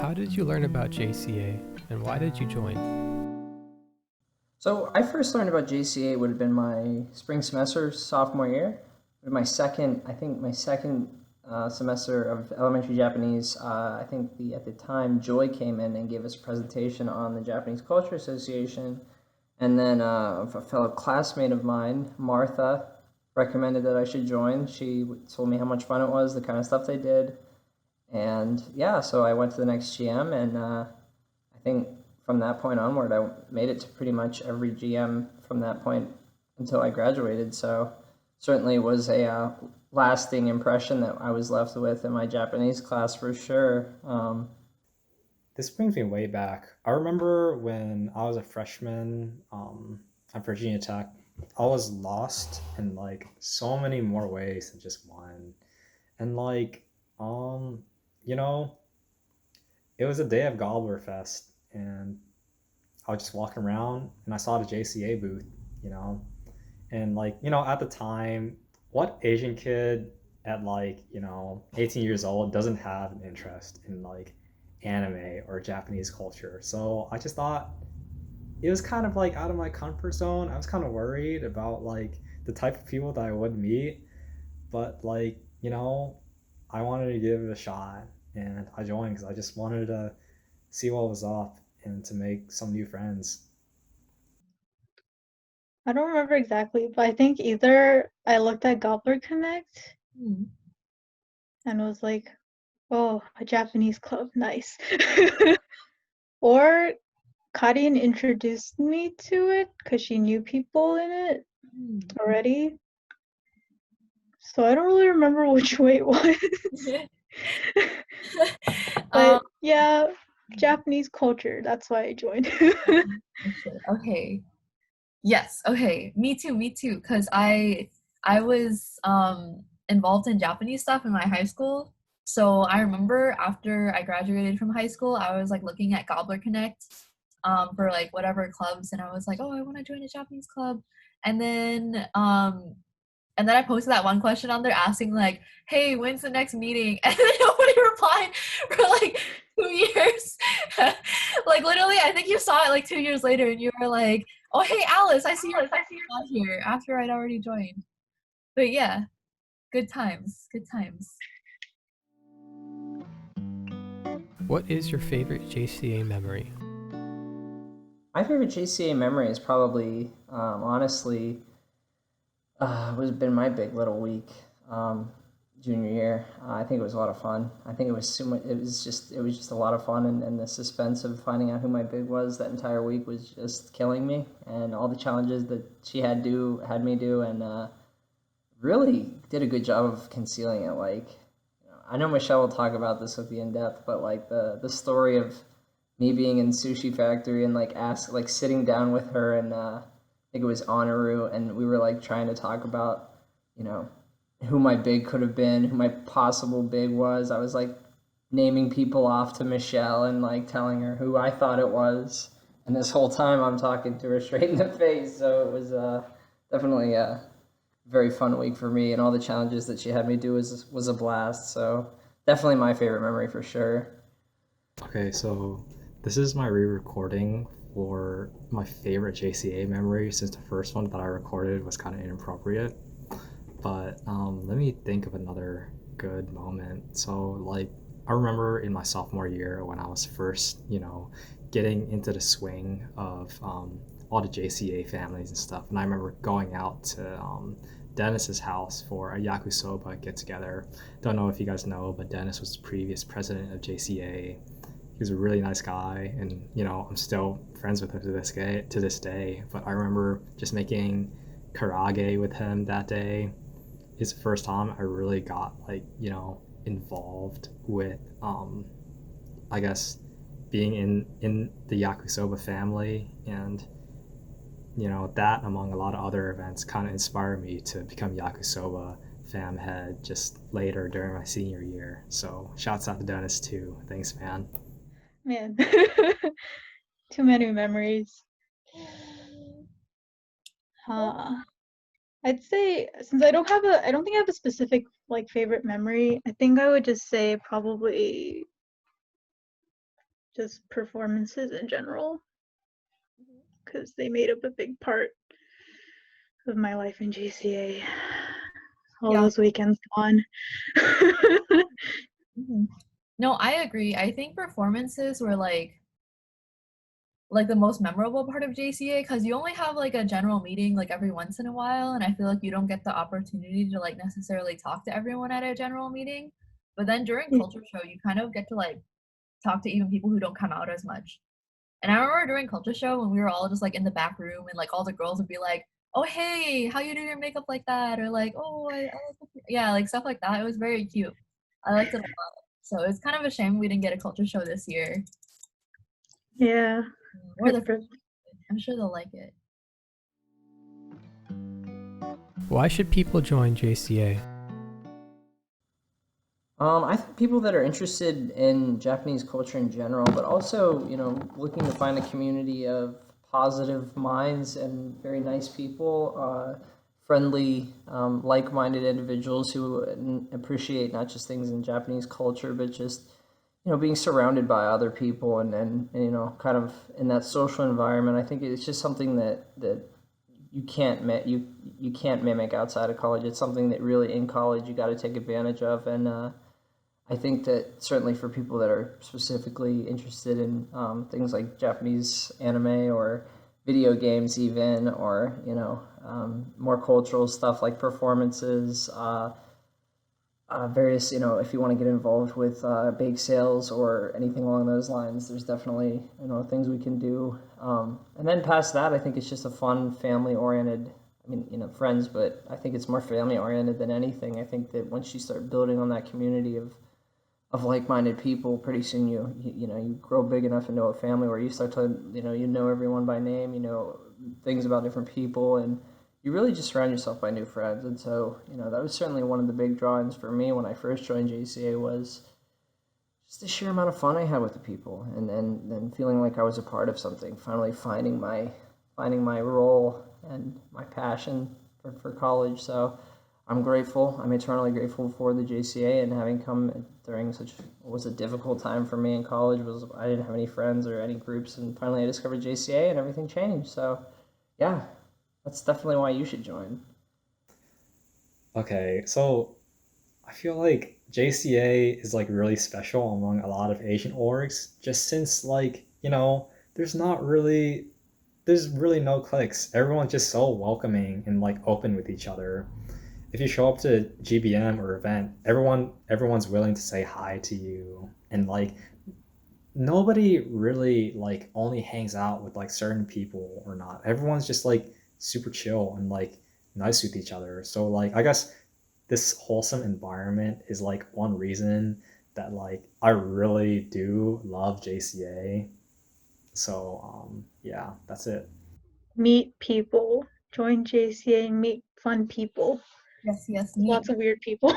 How did you learn about JCA and why did you join? So I first learned about JCA would have been my spring semester sophomore year. My second, I think my second semester of elementary Japanese. I think at the time Joy came in and gave us a presentation on the Japanese Culture Association, and then a fellow classmate of mine, Martha, recommended that I should join. She told me how much fun it was, the kind of stuff they did, and yeah, so I went to the next GM, and I think from that point onward, I made it to pretty much every GM from that point until I graduated. So certainly was a lasting impression that I was left with in my Japanese class for sure. This brings me way back. I remember when I was a freshman at Virginia Tech, I was lost in like so many more ways than just one. And um, you know, it was a day of Gobbler Fest, and I was just walking around and I saw the JCA booth, you know, and at the time, what Asian kid at 18 years old doesn't have an interest in like anime or Japanese culture? So I just thought it was kind of like out of my comfort zone. I was kind of worried about like the type of people that I would meet, but I wanted to give it a shot, and I joined because I just wanted to see what was up and to make some new friends. I don't remember exactly, but I think either I looked at Gobbler Connect and was like, oh, a Japanese club, nice. Or Karin introduced me to it because she knew people in it already. So I don't really remember which way it was. But yeah, Japanese culture, that's why I joined. Okay. Yes. Okay. Me too. Me too. Cause I was involved in Japanese stuff in my high school. So I remember after I graduated from high school, I was like looking at Gobbler Connect for like whatever clubs, and I was like, oh, I want to join a Japanese club. And then um and then I posted that one question on there asking like, hey, when's the next meeting? And then nobody replied for like 2 years. Like literally, I think you saw it like 2 years later and you were like, oh hey Alice, I see you're on here after I'd already joined. But yeah, good times. Good times. What is your favorite JCA memory? My favorite JCA memory is probably, honestly, was been my big little week, junior year. I think it was a lot of fun. I think it was so much. It was just a lot of fun, and the suspense of finding out who my big was that entire week was just killing me, and all the challenges that she had me do, and really did a good job of concealing it. Like, I know Michelle will talk about this with you in depth, but like the story of me being in Sushi Factory and like sitting down with her, and I think it was Honoru, and we were like trying to talk about, you know, who my big could have been, who my possible big was. I was like naming people off to Michelle and like telling her who I thought it was. And this whole time I'm talking to her straight in the face. So it was definitely a very fun week for me, and all the challenges that she had me do was a blast. So definitely my favorite memory for sure. Okay, so this is my re-recording for my favorite JCA memory since the first one that I recorded was kind of inappropriate. But let me think of another good moment. So, I remember in my sophomore year when I was first, getting into the swing of all the JCA families and stuff. And I remember going out to Dennis's house for a yakisoba get together. Don't know if you guys know, but Dennis was the previous president of JCA. He was a really nice guy, and I'm still friends with him to this day. But I remember just making karage with him that day. It's the first time I really got involved with I guess being in the yakisoba family, and that among a lot of other events kind of inspired me to become yakisoba fam head just later during my senior year. So shouts out to Dennis too. Thanks, man. Man, too many memories. I'd say since I don't think I have a specific like favorite memory. I think I would just say probably just performances in general, Mhm. because they made up a big part of my life in JCA. All Yeah. those weekends gone. Mhm. No, I agree. I think performances were like the most memorable part of JCA because you only have like a general meeting like every once in a while, and I feel like you don't get the opportunity to like necessarily talk to everyone at a general meeting. But then during culture show, you kind of get to like talk to even people who don't come out as much. And I remember during culture show when we were all just like in the back room and like all the girls would be like, "Oh hey, how you do your makeup like that?" Or like, "Oh yeah, like stuff like that." It was very cute. I liked it a lot. So it's kind of a shame we didn't get a culture show this year. Yeah. Or the I'm sure they'll like it. Why should people join JCA? I think people that are interested in Japanese culture in general, but also, looking to find a community of positive minds and very nice people, friendly, like-minded individuals who appreciate not just things in Japanese culture, but just, being surrounded by other people and kind of in that social environment. I think it's just something that you can't you can't mimic outside of college. It's something that really in college you got to take advantage of, and I think that certainly for people that are specifically interested in things like Japanese anime or video games, even, or more cultural stuff like performances, various, if you want to get involved with bake sales or anything along those lines, there's definitely things we can do. And then past that, I think it's just a fun family oriented. I mean, friends, but I think it's more family oriented than anything. I think that once you start building on that community of like-minded people, pretty soon you grow big enough into a family where you start to you know everyone by name, things about different people, and you really just surround yourself by new friends. And so that was certainly one of the big drawings for me when I first joined JCA, was just the sheer amount of fun I had with the people, and feeling like I was a part of something, finally finding my role and my passion for college. So I'm grateful. I'm eternally grateful for the JCA, and having come during such what was a difficult time for me in college. Was I didn't have any friends or any groups, and finally I discovered JCA and everything changed. So yeah, that's definitely why you should join. Okay, so I feel like JCA is like really special among a lot of Asian orgs, just since like, there's really no cliques. Everyone's just so welcoming and like open with each other. If you show up to GBM or event, everyone's willing to say hi to you, and like nobody really like only hangs out with like certain people or not. Everyone's just like super chill and like nice with each other. So like I guess this wholesome environment is like one reason that like I really do love JCA. So yeah, that's it. Meet people. Join JCA and meet fun people. Yes, meet. Lots of weird people.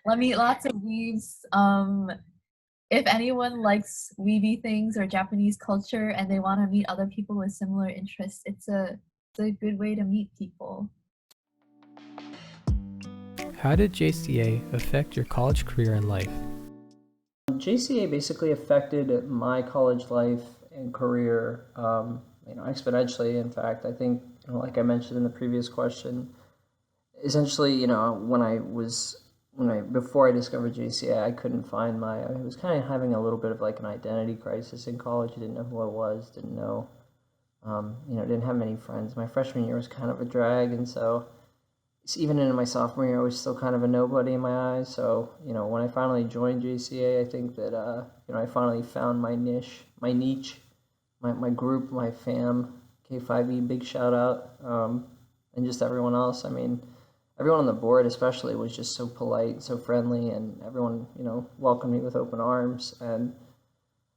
Let me lots of weaves. If anyone likes weeby things or Japanese culture and they want to meet other people with similar interests, it's a good way to meet people. How did JCA affect your college career and life? JCA basically affected my college life and career, exponentially. In fact, I think, like I mentioned in the previous question, essentially, before I discovered JCA, I couldn't find I was kind of having a little bit of like an identity crisis in college. I didn't know who I was, didn't know, didn't have many friends. My freshman year was kind of a drag, and so even into my sophomore year, I was still kind of a nobody in my eyes. So, when I finally joined JCA, I think that, I finally found my niche, my group, my fam, K5E, big shout out, and just everyone else. I mean, everyone on the board especially was just so polite, so friendly, and everyone, welcomed me with open arms. And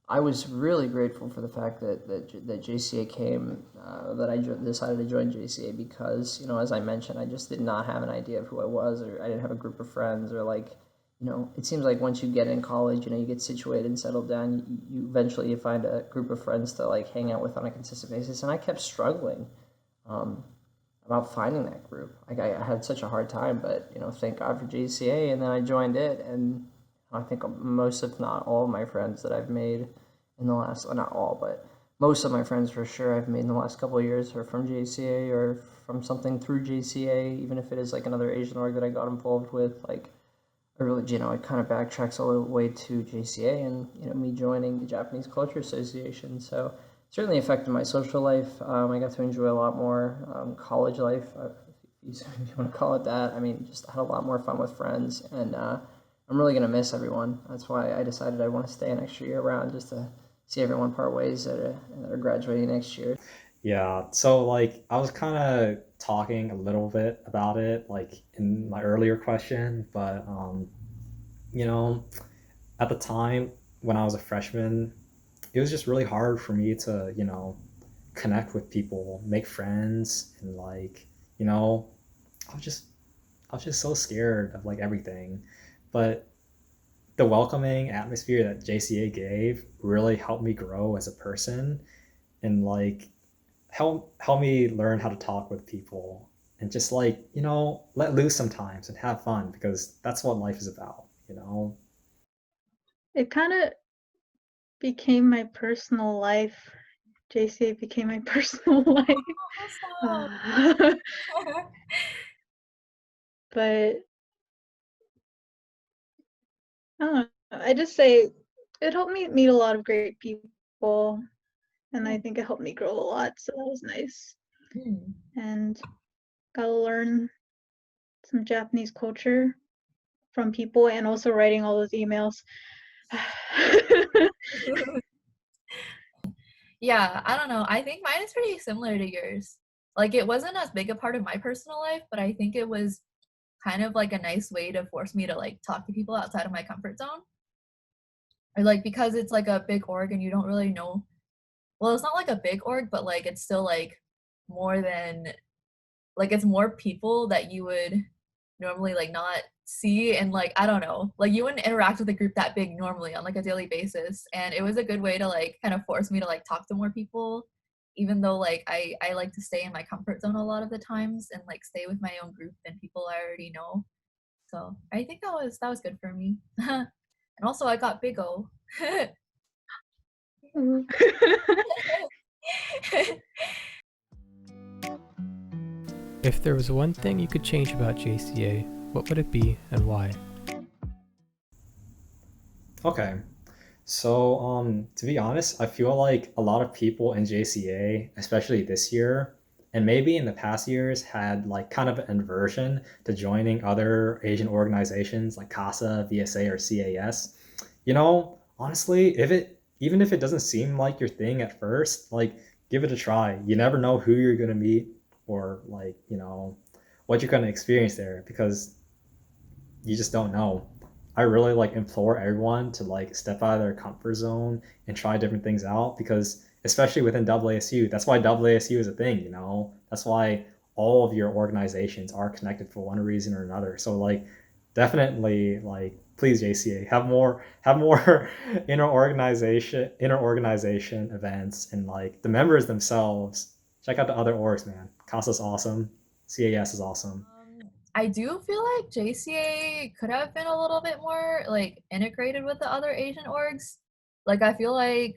I was really grateful for the fact that JCA came, that I decided to join JCA, because, as I mentioned, I just did not have an idea of who I was, or I didn't have a group of friends, or like, it seems like once you get in college, you get situated and settled down, you eventually you find a group of friends to like hang out with on a consistent basis. And I kept struggling about finding that group. Like I had such a hard time, but thank God for JCA, and then I joined it, and I think most, if not all, of my friends that I've made in the last, well, not all, but most of my friends for sure I've made in the last couple of years are from JCA or from something through JCA, even if it is like another Asian org that I got involved with. Like, I really, it kind of backtracks all the way to JCA and, me joining the Japanese Culture Association. So certainly affected my social life. I got to enjoy a lot more college life, if you want to call it that. I mean, just had a lot more fun with friends, and I'm really going to miss everyone. That's why I decided I want to stay an extra year around, just to see everyone part ways that are graduating next year. Yeah, so like I was kind of talking a little bit about it like in my earlier question, but you know, at the time when I was a freshman, it was just really hard for me to, connect with people, make friends, and like, you know, I was just I was just so scared of like everything. But the welcoming atmosphere that JCA gave really helped me grow as a person and like help me learn how to talk with people and just like, let loose sometimes and have fun because that's what life is about. It kind of became my personal life. JCA became my personal life. Awesome. But I don't know. I just say it helped me meet a lot of great people, and I think it helped me grow a lot. So that was nice, Hmm. and got to learn some Japanese culture from people, and also writing all those emails. Yeah, I don't know. I think mine is pretty similar to yours. Like, it wasn't as big a part of my personal life, but I think it was kind of like a nice way to force me to like talk to people outside of my comfort zone. Or like because it's like a big org and you don't really know. Well, it's not like a big org, but like it's still like more than like it's more people that you would normally like not see, and like I don't know, like you wouldn't interact with a group that big normally on like a daily basis, and it was a good way to like kind of force me to like talk to more people, even though like I like to stay in my comfort zone a lot of the times and like stay with my own group and people I already know. So I think that was good for me. And also I got big O. If there was one thing you could change about JCA, what would it be and why? Okay. So, to be honest, I feel like a lot of people in JCA, especially this year, and maybe in the past years, had like kind of an aversion to joining other Asian organizations like CASA, VSA, or CAS. Honestly, even if it doesn't seem like your thing at first, like give it a try. You never know who you're gonna meet or like, what you're gonna experience there because you just don't know. I really like implore everyone to like step out of their comfort zone and try different things out because especially within AASU, that's why AASU is a thing. That's why all of your organizations are connected for one reason or another. So like definitely like please JCA have more inter organization events and like the members themselves check out the other orgs, man. CASA's awesome. CAS is awesome. I do feel like JCA could have been a little bit more like integrated with the other Asian orgs. Like I feel like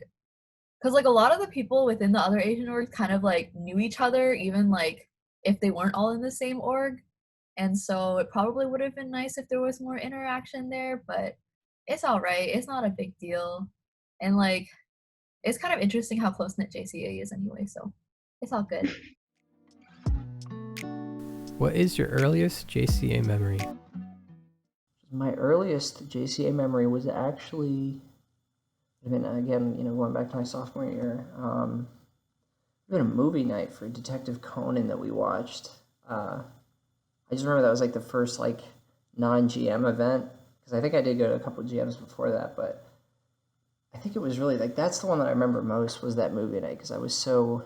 because like a lot of the people within the other Asian orgs kind of like knew each other, even like if they weren't all in the same org. And so it probably would have been nice if there was more interaction there, but it's all right. It's not a big deal. And like it's kind of interesting how close knit JCA is anyway, so it's all good. What is your earliest JCA memory? My earliest JCA memory was actually, again, going back to my sophomore year, we had a movie night for Detective Conan that we watched. I just remember that was like the first like non-GM event because I think I did go to a couple of GMs before that, but I think it was really like that's the one that I remember most was that movie night because I was so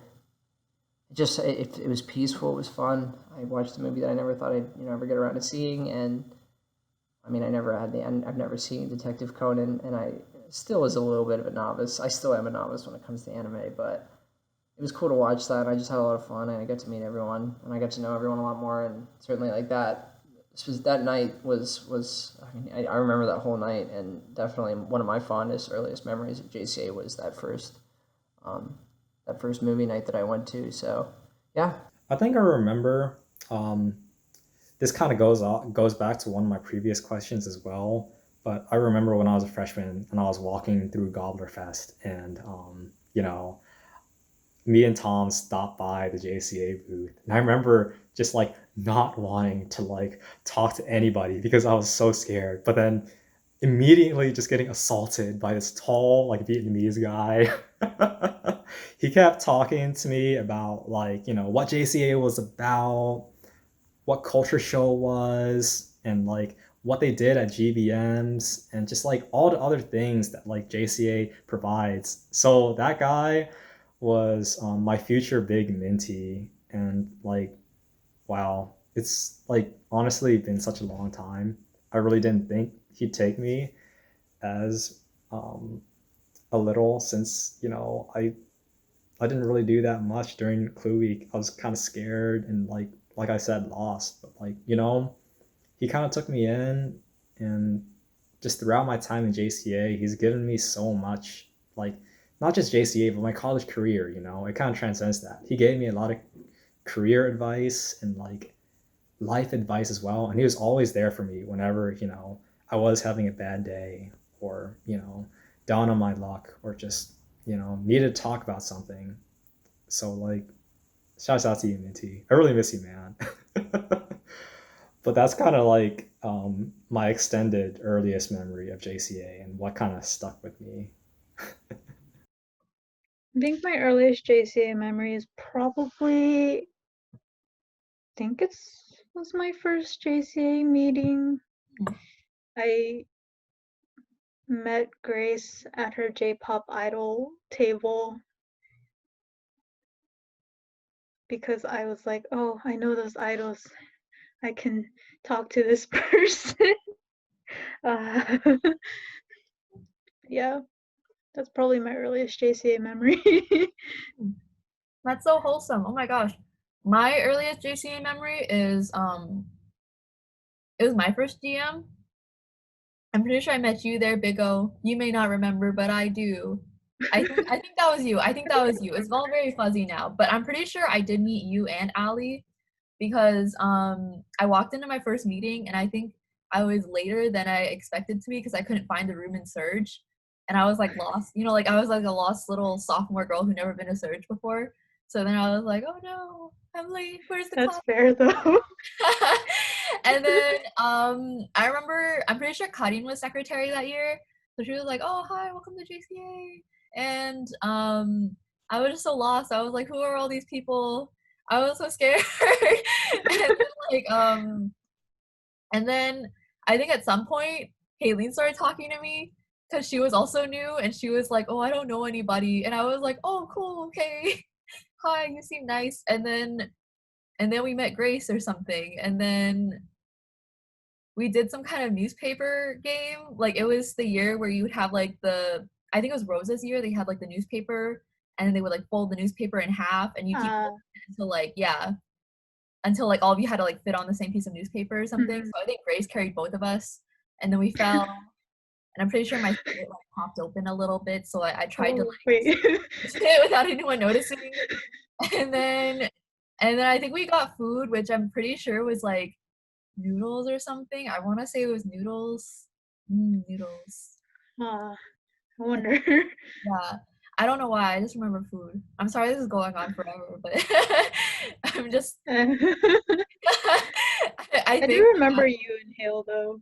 it was peaceful, it was fun. I watched a movie that I never thought I'd ever get around to seeing, and I mean I've never seen Detective Conan, and I still was a little bit of a novice. I still am a novice when it comes to anime, but it was cool to watch that. And I just had a lot of fun, and I got to meet everyone, and I got to know everyone a lot more, and certainly like that that night was I mean, I remember that whole night, and definitely one of my fondest earliest memories of JCA was um, that first movie night that I went to. So yeah. I think I remember. This kind of goes back to one of my previous questions as well. But I remember when I was a freshman and I was walking through Gobbler Fest, and me and Tom stopped by the JCA booth, and I remember just like not wanting to like talk to anybody because I was so scared. But then immediately just getting assaulted by this tall like Vietnamese guy. He kept talking to me about like what JCA was about, what culture show was, and like what they did at GBMs, and just like all the other things that like JCA provides. So that guy was my future big minty, and like wow, it's like honestly been such a long time. I really didn't think he'd take me as a little, since I didn't really do that much during Clue Week. I was kind of scared and like I said, lost. But like he kind of took me in, and just throughout my time in JCA, he's given me so much. Like not just JCA, but my college career. It kind of transcends that. He gave me a lot of career advice and like life advice as well, and he was always there for me whenever I was having a bad day, or down on my luck, or just needed to talk about something. So like shouts out to you, Minty. I really miss you, man. But that's kind of like my extended earliest memory of JCA and what kind of stuck with me. I think my earliest JCA memory is probably, I think it was my first JCA meeting. I met Grace at her J-pop idol table because I was like, oh, I know those idols. I can talk to this person. uh, yeah, that's probably my earliest JCA memory. That's so wholesome. Oh my gosh. My earliest JCA memory is it was my first GM. I'm pretty sure I met you there, Big O. You may not remember, but I do. I think that was you. I think that was you. It's all very fuzzy now, but I'm pretty sure I did meet you and Ali because I walked into my first meeting and I think I was later than I expected to be because I couldn't find the room in Surge. And I was like lost, like I was like a lost little sophomore girl who never been to Surge before. So then I was like, oh no, I'm late. Where's the That's class? fair though. And then I remember, I'm pretty sure Kadeen was secretary that year. So she was like, oh, hi, welcome to JCA. And I was just so lost. I was like, who are all these people? I was so scared. And and then I think at some point, Haylene started talking to me because she was also new and she was like, oh, I don't know anybody. And I was like, oh, cool, okay. Hi, you seem nice. And then we met Grace or something. And then we did some kind of newspaper game. Like it was the year where you would have like I think it was Rosa's year, they had like the newspaper and then they would like fold the newspaper in half and you keep until until like all of you had to like fit on the same piece of newspaper or something. So I think Grace carried both of us and then we fell. And I'm pretty sure my skirt like popped open a little bit. So I tried to like sit without anyone noticing. And then I think we got food, which I'm pretty sure was like noodles or something. I want to say it was noodles. Noodles. I wonder. Yeah. I don't know why. I just remember food. I'm sorry this is going on forever, but I'm just. I do remember you and Hale though.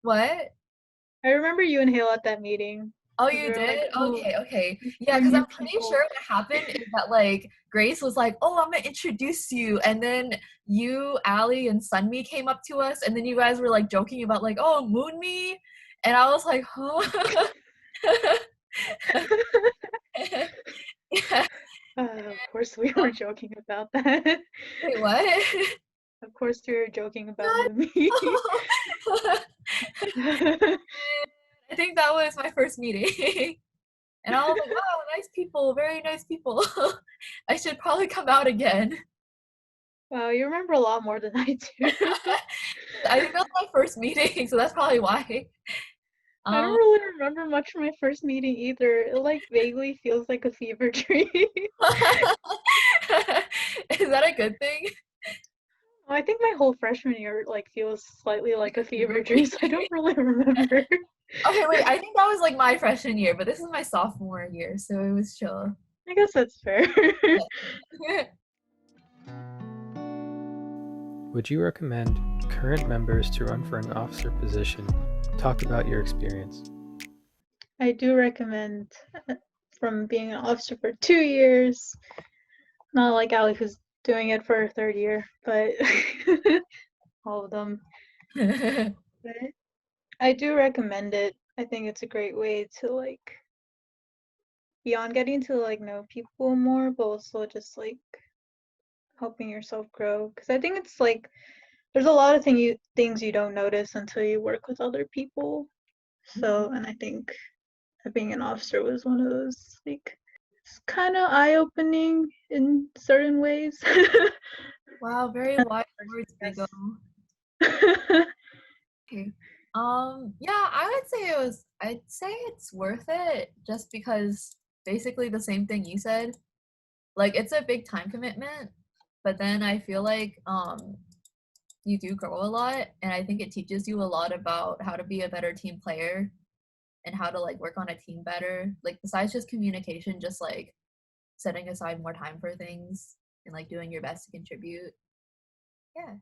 What? I remember you and Hale at that meeting. Oh, you did? Like, oh, okay. Yeah, because I'm pretty sure what happened is that like Grace was like, oh, I'm gonna introduce you. And then you, Allie, and Sunmi came up to us, and then you guys were like joking about like, oh, Moon Me. And I was like, huh? Yeah. Of course we were joking about that. Wait, what? Of course we were joking about me. I think that was my first meeting. And I was like, wow, nice people, very nice people. I should probably come out again. Wow, you remember a lot more than I do. I think that was my first meeting, so that's probably why. I don't really remember much from my first meeting either. It like vaguely feels like a fever dream. Is that a good thing? I think my whole freshman year like feels slightly like a fever dream, so I don't really remember. Okay, wait, I think that was like my freshman year, but this is my sophomore year, so it was chill. I guess that's fair. Would you recommend current members to run for an officer position? Talk about your experience. I do recommend from being an officer for 2 years, not like Allie who's doing it for her 3rd year, but all of them. But I do recommend it. I think it's a great way to like beyond getting to like know people more, but also just like helping yourself grow. Because I think it's like there's a lot of things you don't notice until you work with other people. So, and I think being an officer was one of those like it's kind of eye-opening in certain ways. Wow, very wise words, Vigo. Okay. Yeah, I'd say it's worth it just because basically the same thing you said. Like it's a big time commitment, but then I feel like you do grow a lot, and I think it teaches you a lot about how to be a better team player and how to like work on a team better. Like besides just communication, just like setting aside more time for things and like doing your best to contribute. Yeah.